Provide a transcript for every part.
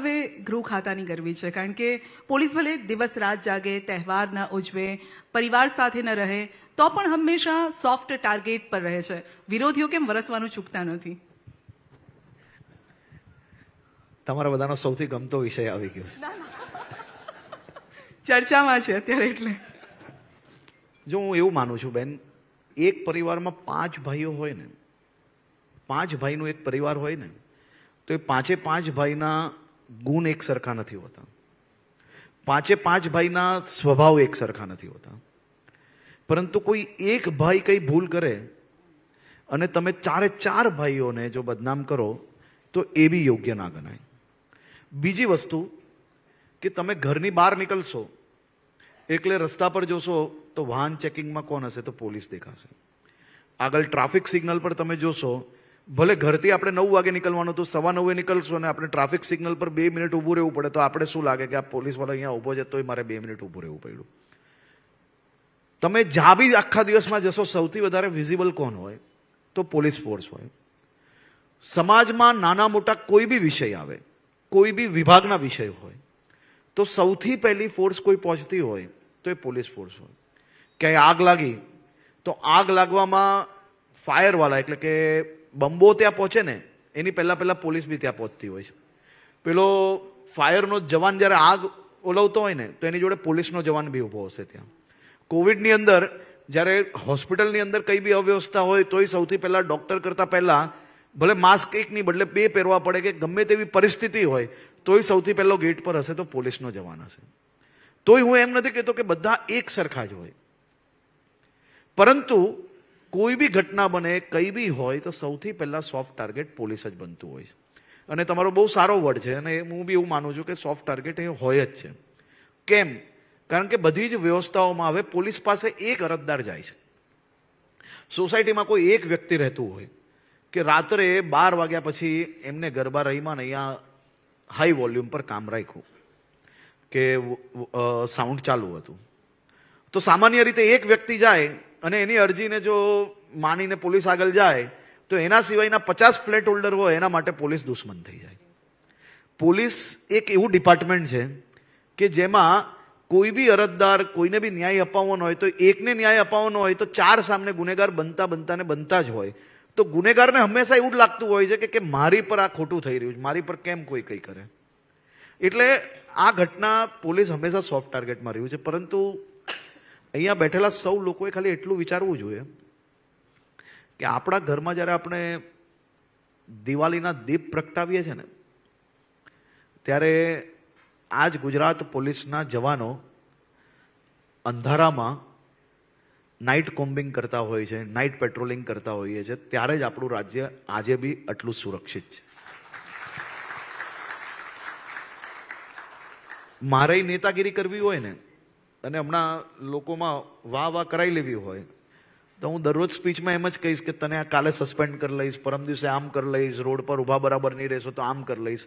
હવે ગૃહ ખાતાની કરવી છે, કારણ કે પોલીસ ભલે દિવસ રાત જાગે, તહેવાર ન ઉજવે, પરિવાર સાથે ન રહે, તો પણ હંમેશા સોફ્ટ ટાર્ગેટ પર રહે છે. વિરોધીઓ કેમ વરસવાનું ચૂકતા નથી? તમારા બધાનો સૌથી ગમતો વિષય આવી ગયો છે. ચર્ચામાં છે અત્યારે એટલે. જો હું એવું માનું છું બેન, એક પરિવારમાં 5 ભાઈઓ હોય ને, 5 ભાઈનું એક પરિવાર હોય ને, તો એ 5 ભાઈના ગુણ એક સરખા નથી હોતા. 5 ભાઈના સ્વભાવ એક સરખા નથી હોતા. પરંતુ કોઈ એક ભાઈ કઈ ભૂલ કરે અને તમે 4 ભાઈઓને જો બદનામ કરો તો એ બી યોગ્ય ના ગણાય. બીજી વસ્તુ કે તમે ઘરની બહાર નીકળશો એટલે રસ્તા પર જોશો તો વાહન ચેકિંગમાં કોણ હશે? તો પોલીસ દેખાશે. આગળ ટ્રાફિક સિગ્નલ પર તમે જોશો, ભલે ઘરથી આપણે 9 વાગે નીકળવાનું હતું, 9:15 નીકળશો અને આપણે ટ્રાફિક સિગ્નલ પર 2 મિનિટ ઊભું રહેવું પડે, તો આપણે શું લાગે કે આ પોલીસવાળો અહીંયા ઊભો છે તોય મારે 2 મિનિટ ઊભું રહેવું પડ્યું. તમે જ્યાં બી આખા દિવસમાં જશો, સૌથી વધારે વિઝિબલ કોણ હોય? તો પોલીસ ફોર્સ હોય. સમાજમાં નાના મોટા કોઈ બી વિષય આવે, કોઈ બી વિભાગના વિષય હોય, તો સૌથી પહેલી ફોર્સ કોઈ પહોંચતી હોય તો એ પોલીસ ફોર્સ હોય. ક્યાંય આગ લાગી તો આગ લાગવામાં ફાયરવાળા એટલે કે બંબો ત્યાં પહોંચે ને એની પહેલા પોલીસ બી ત્યાં પહોંચતી હોય છે. પેલો ફાયરનો જવાન જ્યારે આગ ઓલવતો હોય ને તો એની જોડે પોલીસનો જવાન બી ઊભો હશે ત્યાં. કોવિડની અંદર જ્યારે હોસ્પિટલની અંદર કઈ બી અવ્યવસ્થા હોય તોય સૌથી પહેલા ડોક્ટર કરતા પહેલા ભલે માસ્ક એકની બદલે 2 પહેરવા પડે કે ગમે તેવી પરિસ્થિતિ હોય તોય સૌથી પહેલો ગેટ પર હશે તો પોલીસનો જવાન હશે. તોય હું એમ નથી કહેતો કે બધા એક સરખા જ હોય, પરંતુ કોઈ બી ઘટના બને, કઈ બી હોય તો સૌથી પહેલા સોફ્ટ ટાર્ગેટ પોલીસ જ બનતું હોય છે. અને તમારો બહુ સારો વર્ડ છે અને હું બી એવું માનું છું કે સોફ્ટ ટાર્ગેટ એ હોય જ છે. કેમ? કારણ કે બધી જ વ્યવસ્થાઓમાં હવે પોલીસ પાસે એક અરજદાર જાય છે. સોસાયટીમાં કોઈ એક વ્યક્તિ રહેતું હોય કે રાત્રે 12 વાગ્યા પછી એમને ગરબા રહીમાં અહીંયા હાઈ વોલ્યુમ પર કામ રાખ્યું કે સાઉન્ડ ચાલુ હતું, તો સામાન્ય રીતે એક વ્યક્તિ જાય અને એની અરજીને જો માનીને પોલીસ આગળ જાય તો એના સિવાયના 50 ફ્લેટ હોલ્ડર હોય એના માટે પોલીસ દુશ્મન થઈ જાય. પોલીસ એક એવું ડિપાર્ટમેન્ટ છે કે જેમાં કોઈ બી અરજદાર કોઈને બી ન્યાય અપાવવાનો હોય તો એકને ન્યાય અપાવવાનો હોય તો 4 સામે ગુનેગાર બનતા જ હોય. તો ગુનેગારને હંમેશા એવું જ લાગતું હોય છે કે મારી પર આ ખોટું થઈ રહ્યું છે, મારી પર કેમ કોઈ કંઈ કરે. એટલે આ ઘટના પોલીસ હંમેશા સોફ્ટ ટાર્ગેટમાં રહ્યું છે. પરંતુ અહીંયા બેઠેલા સૌ લોકોએ ખાલી એટલું વિચારવું જોઈએ કે આપણા ઘરમાં જ્યારે આપણે દિવાળીના દીપ પ્રગટાવીએ છીએ ને ત્યારે આજ ગુજરાત પોલીસના જવાનો અંધારામાં નાઇટ કોમ્બિંગ કરતા હોય છે, નાઇટ પેટ્રોલિંગ કરતા હોઈએ છે, ત્યારે જ આપણું રાજ્ય આજે બી આટલું સુરક્ષિત છે. મારે નેતાગીરી કરવી હોય ને અને હમણાં લોકોમાં વાહ કરાવી લેવી હોય તો હું દરરોજ સ્પીચમાં એમ જ કહીશ કે તને આ કાલે સસ્પેન્ડ કરી લઈશ, પરમ દિવસે આમ કરી લઈશ, રોડ પર ઊભા બરાબર નહીં રહેશો તો આમ કરી લઈશ.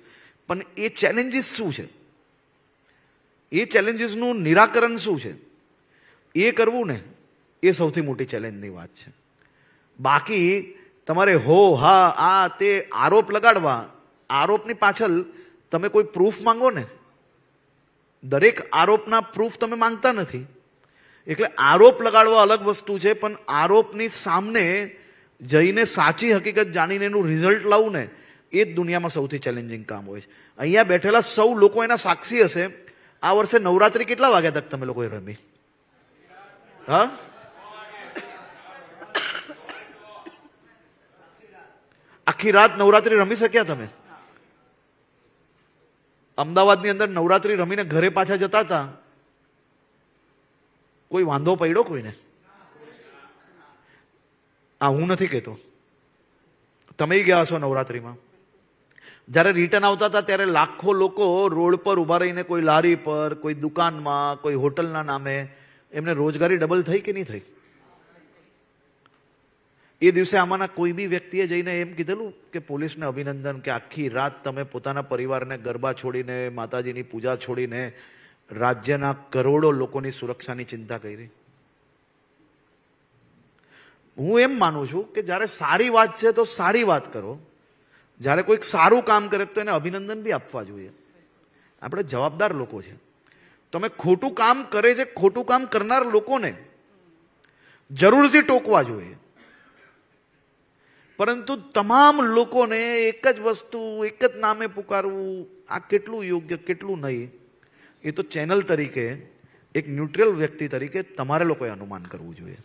પણ એ ચેલેન્જીસ શું છે? એ ચેલેન્જીસનું નિરાકરણ શું છે? એ કરવું ને એ સૌથી મોટી ચેલેન્જની વાત છે. બાકી તમારે હા આ તે આરોપ લગાડવા, આરોપની પાછળ તમે કોઈ પ્રૂફ માંગો ને, દરેક આરોપના પ્રૂફ તમે માંગતા નથી. એટલે આરોપ લગાડવા અલગ વસ્તુ છે, પણ આરોપની સામે જઈને સાચી હકીકત જાણીને એનું રિઝલ્ટ લાવવું ને એ જ દુનિયામાં સૌથી ચેલેન્જિંગ કામ હોય છે. અહીંયા બેઠેલા સૌ લોકો એના સાક્ષી હશે. આ વર્ષે નવરાત્રી કેટલા વાગ્યા તક તમે લોકોએ રમી? હા, આખી રાત નવરાત્રી રમી શક્યા તમે? અમદાવાદની અંદર નવરાત્રી રમીને ઘરે પાછા જતા હતા, કોઈ વાંધો પડ્યો કોઈને? હું નથી કહેતો, તમે ગયા હશો નવરાત્રીમાં. જ્યારે રિટર્ન આવતા હતા ત્યારે લાખો લોકો રોડ પર ઉભા રહીને, કોઈ લારી પર, કોઈ દુકાનમાં, કોઈ હોટલના નામે, એમને રોજગારી ડબલ થઈ કે નહીં થઈ? એ દિવસે આમાંના કોઈ બી વ્યક્તિએ જઈને એમ કીધેલું કે પોલીસને અભિનંદન કે આખી રાત તમે પોતાના પરિવારને ગરબા છોડીને, માતાજીની પૂજા છોડીને રાજ્યના કરોડો લોકોની સુરક્ષાની ચિંતા કરી? હું એમ માનું છું કે જ્યારે સારી વાત છે તો સારી વાત કરો, જ્યારે કોઈક સારું કામ કરે તો એને અભિનંદન બી આપવા જોઈએ. આપણે જવાબદાર લોકો છે. તમે ખોટું કામ કરે છે, ખોટું કામ કરનાર લોકોને જરૂરથી ટોકવા જોઈએ, પરંતુ તમામ લોકોને એક જ વસ્તુ, એક જ નામે પુકારવું, આ કેટલું યોગ્ય કેટલું નહીં, એ તો ચેનલ તરીકે, એક ન્યુટ્રલ વ્યક્તિ તરીકે તમારે લોકોએ અનુમાન કરવું જોઈએ.